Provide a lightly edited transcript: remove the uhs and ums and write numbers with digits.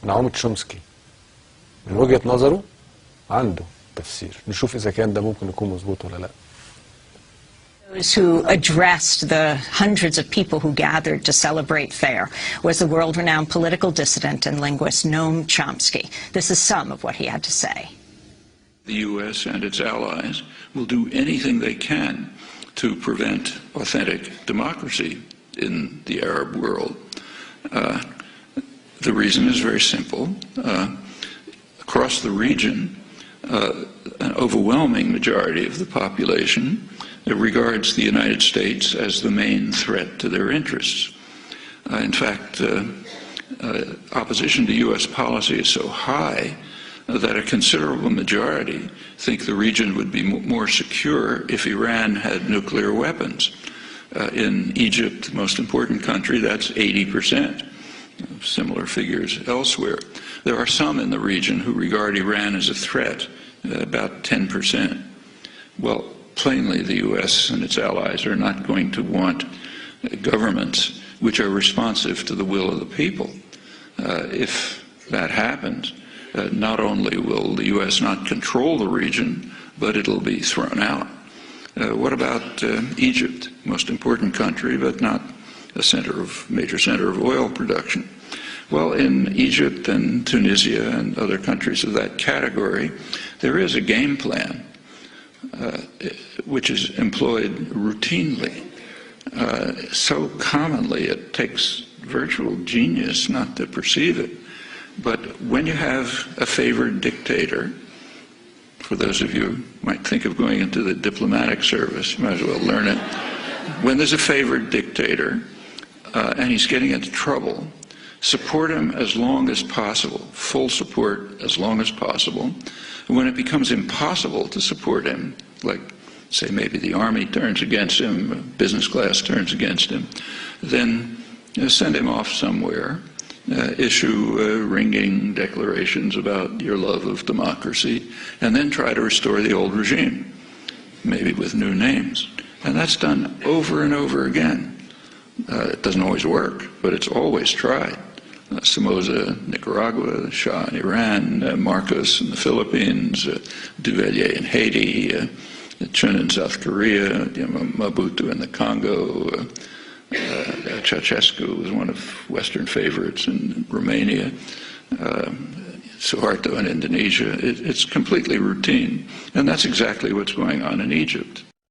نعومة شومسكي من وجهة نظره عنده تفسير، نشوف إذا كان ده ممكن يكون مظبوط ولا لا. Those who addressed the hundreds of people who gathered to celebrate FAIR was the world-renowned political dissident and linguist Noam Chomsky. This is some of what he had to say. The U.S. and its allies will do anything they can to prevent authentic democracy in the Arab world. The reason is very simple. Across the region, an overwhelming majority of the population regards the United States as the main threat to their interests. In fact, opposition to U.S. policy is so high that a considerable majority think the region would be more secure if Iran had nuclear weapons. In Egypt, the most important country, that's 80%. Similar figures elsewhere. There are some in the region who regard Iran as a threat, about 10%. Well, plainly the U.S. and its allies are not going to want governments which are responsive to the will of the people. If that happens, not only will the U.S. not control the region, but it'll be thrown out. What about Egypt, most important country, but not a major center of oil production? Well, in Egypt and Tunisia and other countries of that category, there is a game plan which is employed routinely, so commonly it takes virtual genius not to perceive it. But when you have a favored dictator, for those of you who might think of going into the diplomatic service, you might as well learn it. When there's a favored dictator and he's getting into trouble, support him as long as possible, full support as long as possible. And when it becomes impossible to support him, like say maybe the army turns against him, business class turns against him, then send him off somewhere. Issue ringing declarations about your love of democracy, and then try to restore the old regime, maybe with new names. And that's done over and over again. It doesn't always work, but it's always tried. Somoza, Nicaragua, Shah in Iran, Marcos in the Philippines, Duvalier in Haiti, Chun in South Korea, Mobutu in the Congo, Ceausescu was one of Western favorites in Romania, Suharto in Indonesia. It's completely routine. And that's exactly what's going on in Egypt.